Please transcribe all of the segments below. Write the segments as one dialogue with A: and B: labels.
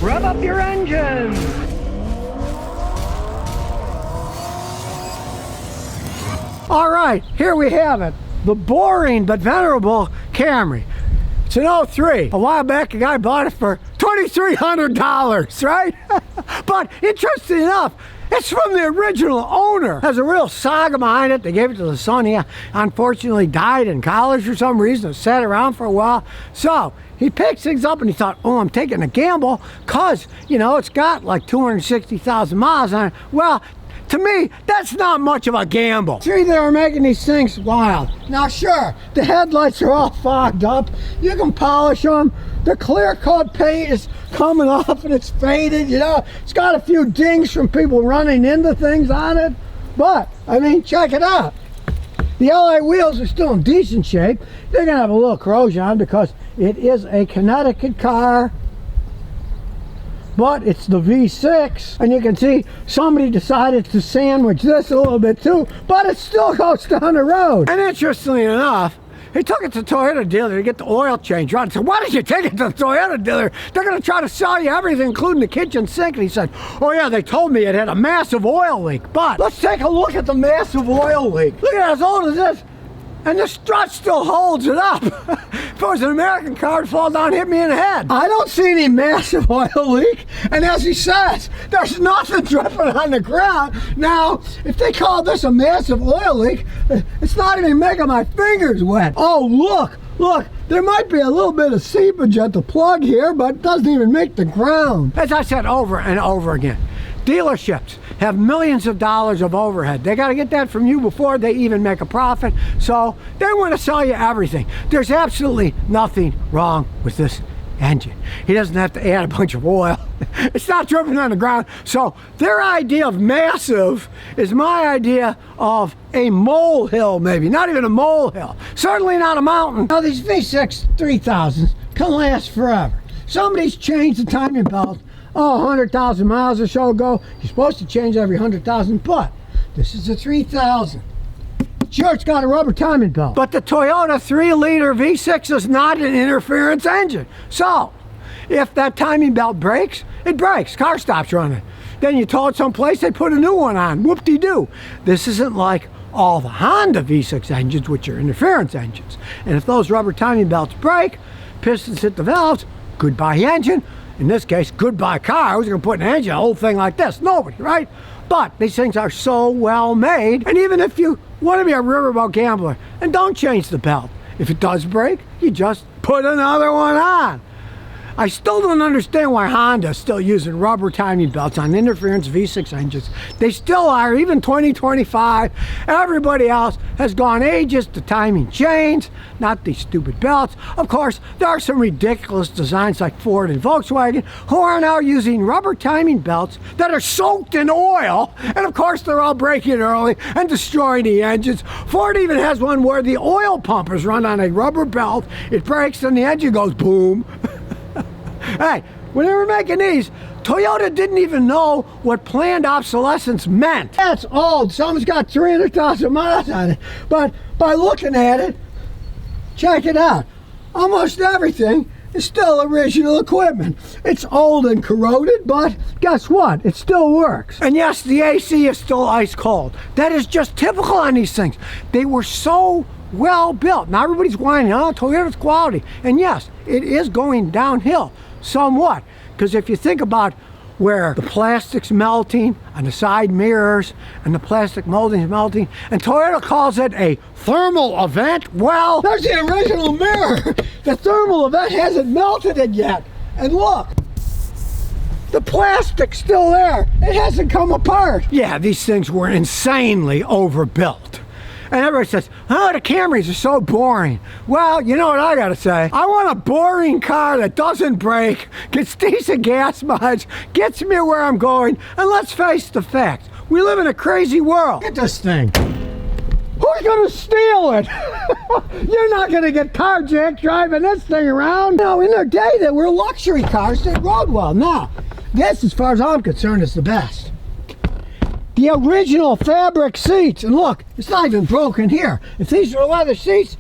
A: Rev up your engines! All right, here we have it. The boring but venerable Camry. It's an 03. A while back, a guy bought it for $2,300, right? But interesting enough, it's from the original owner. There's a real saga behind it. They gave it to the son. He unfortunately died in college for some reason. It sat around for a while. So he picks things up and he thought, oh, I'm taking a gamble because, you know, it's got like 260,000 miles on it. Well, to me, that's not much of a gamble. See, they were making these things wild. Now, sure, the headlights are all fogged up. You can polish them. The clear coat paint is coming off and it's faded, you know. It's got a few dings from people running into things on it. But, I mean, check it out. The LA wheels are still in decent shape. They're gonna have a little corrosion on because it is a Connecticut car. But it's the V6, and you can see somebody decided to sandwich this a little bit too, but it still goes down the road. And interestingly enough, he took it to the Toyota dealer to get the oil change right. I said, why did you take it to the Toyota dealer? They're going to try to sell you everything, including the kitchen sink. And he said, oh yeah, they told me it had a massive oil leak. But let's take a look at the massive oil leak. Look at it, as old as this. And the strut still holds it up. If it was an American car, it'd fall down and hit me in the head. I don't see any massive oil leak. And as he says, there's nothing dripping on the ground. Now, if they call this a massive oil leak, it's not even making my fingers wet. Oh, look, there might be a little bit of seepage at the plug here, but it doesn't even make the ground. As I said over and over again, dealerships have millions of dollars of overhead. They got to get that from you before they even make a profit. So they want to sell you everything. There's absolutely nothing wrong with this engine. He doesn't have to add a bunch of oil. It's not dripping on the ground. So their idea of massive is my idea of a molehill, maybe. Not even a molehill. Certainly not a mountain. Now these V6 3000s can last forever. Somebody's changed the timing belt. Oh, 100,000 miles or so ago. You're supposed to change every 100,000, but this is a 3000. Sure, it's got a rubber timing belt, but the Toyota 3-liter V6 is not an interference engine. So, if that timing belt breaks, it breaks. Car stops running. Then you tow it someplace, they put a new one on. Whoop-de-doo. This isn't like all the Honda V6 engines, which are interference engines. And if those rubber timing belts break, pistons hit the valves, goodbye engine. In this case, goodbye car. Who's going to put an engine, a whole thing like this? Nobody, right? But these things are so well made. And even if you want to be a riverboat gambler, and don't change the belt. If it does break, you just put another one on. I still don't understand why Honda is still using rubber timing belts on interference V6 engines. They still are, even 2025. Everybody else has gone ages to timing chains, not these stupid belts. Of course, there are some ridiculous designs like Ford and Volkswagen who are now using rubber timing belts that are soaked in oil. And of course, they're all breaking early and destroying the engines. Ford even has one where the oil pump is run on a rubber belt. It breaks and the engine goes boom. Hey, when they were making these, Toyota didn't even know what planned obsolescence meant. That's old. Someone's got 300,000 miles on it. But by looking at it, check it out. Almost everything is still original equipment. It's old and corroded, but guess what? It still works. And yes, the AC is still ice cold. That is just typical on these things. They were so well built. Now everybody's whining, oh, Toyota's quality. And yes, it is going downhill. Somewhat, because if you think about where the plastic's melting on the side mirrors and the plastic molding is melting, and Toyota calls it a thermal event, well, there's the original mirror. The thermal event hasn't melted it yet. And look, the plastic's still there. It hasn't come apart. Yeah, these things were insanely overbuilt. And everybody says, oh, the Camrys are so boring. Well, you know what I gotta say? I want a boring car that doesn't break, gets decent gas mileage, gets me where I'm going, and let's face the facts. We live in a crazy world. Look at this thing. Who's gonna steal it? You're not gonna get carjacked driving this thing around. No, in their day, they were luxury cars that rode well. Now, this, as far as I'm concerned, is the best. The original fabric seats, and look, it's not even broken here. If these were leather seats,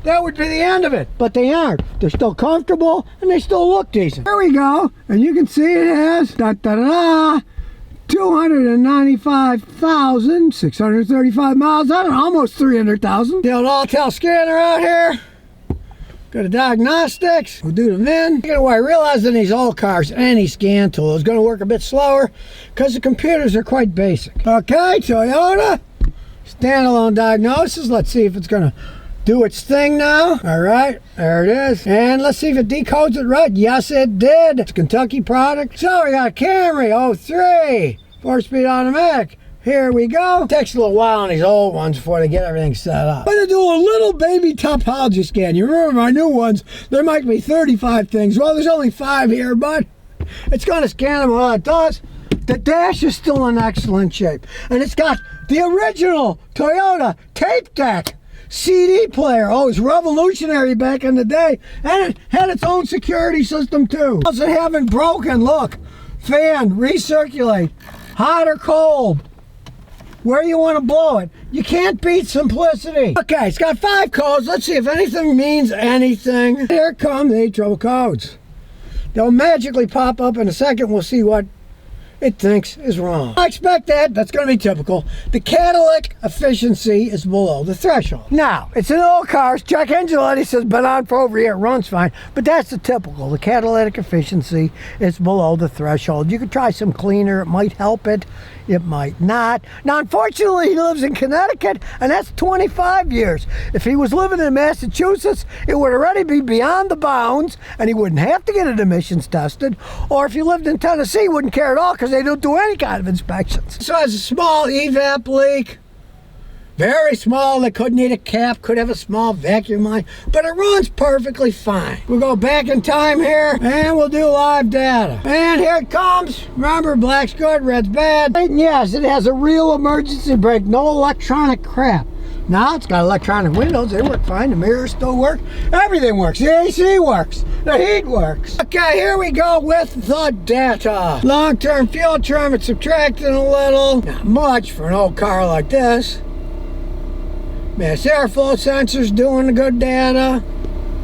A: that would be the end of it. But they aren't. They're still comfortable and they still look decent. There we go. And you can see it has 295,635 miles on it, almost 300,000. The old all-tel scanner out here. Go to Diagnostics. We'll do the VIN. I realized in these old cars, any scan tool is going to work a bit slower because the computers are quite basic. Okay, Toyota. Standalone diagnosis. Let's see if it's going to do its thing now. All right, there it is. And let's see if it decodes it right. Yes, it did. It's a Kentucky product. So we got a Camry 03, 4-speed automatic. Here we go. It takes a little while on these old ones before they get everything set up. I'm going to do a little baby topology scan. You remember my new ones, there might be 35 things. Well, there's only 5 here, but it's going to scan them while it does. The dash is still in excellent shape. And it's got the original Toyota tape deck CD player. Oh, it's revolutionary back in the day. And it had its own security system too. Also haven't broken. Look, fan, recirculate, hot or cold, where you want to blow it. You can't beat simplicity. Okay, it's got 5 codes. Let's see if anything means anything. Here come the trouble codes. They'll magically pop up in a second. We'll see what it thinks is wrong. I expect that. That's going to be typical. The catalytic efficiency is below the threshold. Now, it's an old car. Check engine light. It says been on for over a year. It runs fine. But that's the typical. The catalytic efficiency is below the threshold. You could try some cleaner. It might help it. It might not. Now, unfortunately, he lives in Connecticut, and that's 25 years. If he was living in Massachusetts, it would already be beyond the bounds, and he wouldn't have to get it emissions tested. Or if you lived in Tennessee, he wouldn't care at all because they don't do any kind of inspections. So it has a small evap leak. Very small. They could need a cap, could have a small vacuum line, but it runs perfectly fine. We'll go back in time here and we'll do live data. And here it comes. Remember, black's good, red's bad. And yes, it has a real emergency brake, no electronic crap. Now it's got electronic windows, they work fine, the mirrors still work, everything works, the AC works, the heat works. Okay, here we go with the data. Long-term fuel trim, it's subtracting a little, not much for an old car like this. Mass airflow sensor's doing the good data.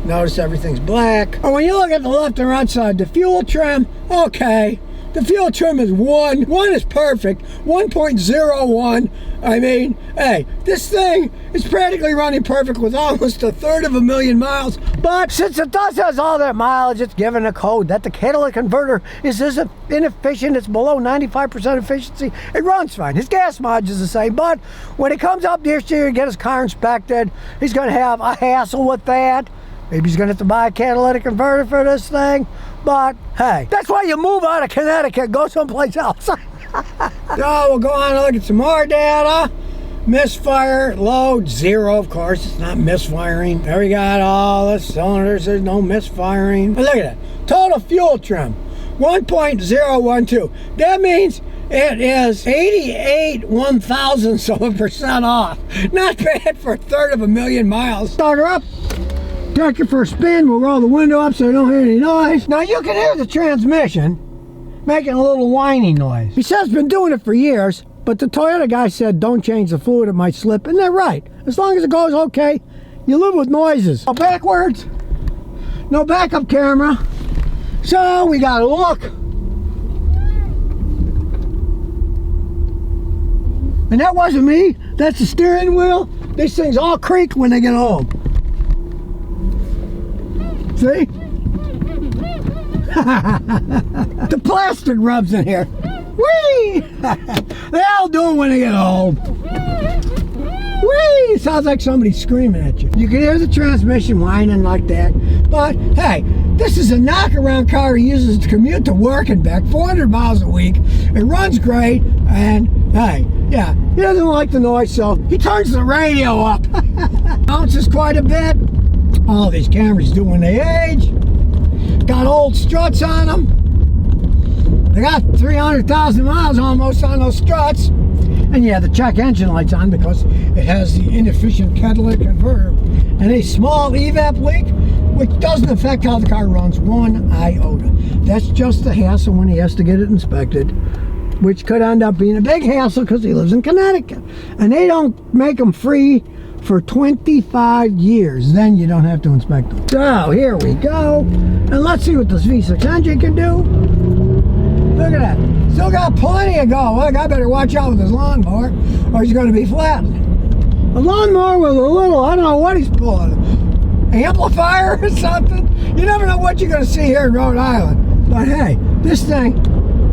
A: Notice everything's black. And when you look at the left and right side, the fuel trim, okay. The fuel trim is 1. 1 is perfect. 1.01. I mean, hey, this thing is practically running perfect with almost 1/3 of a million miles. But since it has all that mileage, it's given a code that the catalytic converter is inefficient. It's below 95% efficiency. It runs fine. His gas mileage is the same. But when he comes up next year and get his car inspected, he's going to have a hassle with that. Maybe he's going to have to buy a catalytic converter for this thing. But, hey, that's why you move out of Connecticut, go someplace else. So we'll go on and look at some more data. Misfire, load, 0, of course. It's not misfiring. There we got all the cylinders. There's no misfiring. But look at that. Total fuel trim, 1.012. That means it is 88/1000% off. Not bad for 1/3 of a million miles. Start her up. Take it for a spin. We'll roll the window up so I don't hear any noise. Now you can hear the transmission making a little whining noise. He says he's been doing it for years, but the Toyota guy said don't change the fluid, it might slip. And they're right. As long as it goes okay, you live with noises. Now backwards, no backup camera. So we gotta look. And that wasn't me. That's the steering wheel. These things all creak when they get home. See? The plastic rubs in here. Whee! They all do it when they get home. Whee! It sounds like somebody screaming at you. You can hear the transmission whining like that. But hey, this is a knockaround car he uses to commute to work and back, 400 miles a week. It runs great, and hey, yeah, he doesn't like the noise, so he turns the radio up. Bounces quite a bit. All these Camrys do when they age. Got old struts on them. They got 300,000 miles almost on those struts. And yeah, the check engine light's on because it has the inefficient catalytic converter and a small evap leak, which doesn't affect how the car runs one iota. That's just a hassle when he has to get it inspected, which could end up being a big hassle because he lives in Connecticut. And they don't make them free for 25 years. Then you don't have to inspect them. So here we go. And let's see what this V6 engine can do. Look at that. Still got plenty of go. Look, I better watch out with this lawnmower or he's going to be flattened. A lawnmower with a little, I don't know what he's pulling. Amplifier or something? You never know what you're going to see here in Rhode Island. But hey, this thing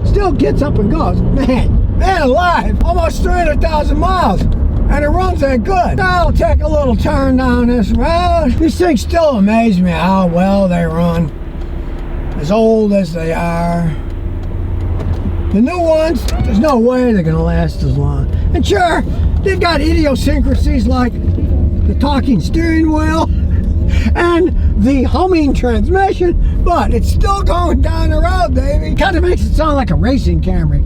A: still gets up and goes. Man alive, almost 300,000 miles. And it runs that good. I'll take a little turn down this road. These things still amaze me how well they run. As old as they are. The new ones, there's no way they're gonna last as long. And sure, they've got idiosyncrasies like the talking steering wheel and the humming transmission, but it's still going down the road, baby. Kind of makes it sound like a racing Camry.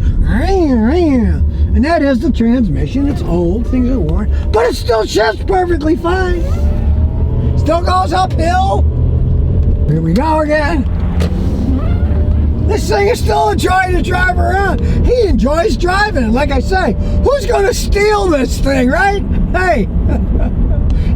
A: And that is the transmission. It's old, things are worn, but it still shifts perfectly fine. Still goes uphill. Here we go again. This thing is still a joy to drive around. He enjoys driving it. Like I say, who's going to steal this thing, right? Hey,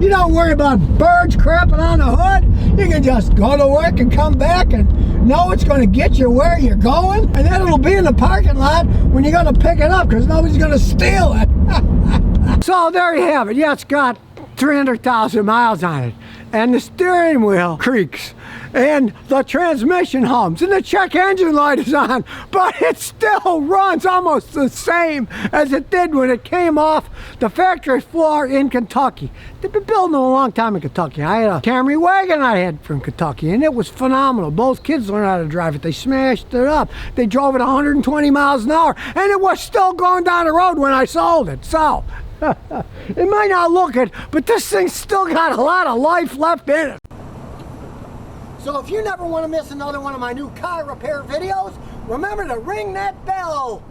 A: you don't worry about birds crapping on the hood. You can just go to work and come back and know it's going to get you where you're going. And then it'll be in the parking lot when you're going to pick it up because nobody's going to steal it. So there you have it. Yeah, it's got 300,000 miles on it. And the steering wheel creaks. And the transmission hums. And the check engine light is on. But it still runs almost the same as it did when it came off the factory floor in Kentucky. They've been building them a long time in Kentucky. I had a Camry wagon I had from Kentucky. And it was phenomenal. Both kids learned how to drive it. They smashed it up. They drove it 120 miles an hour. And it was still going down the road when I sold it. So it might not look it, but this thing's still got a lot of life left in it. So if you never want to miss another one of my new car repair videos, remember to ring that bell.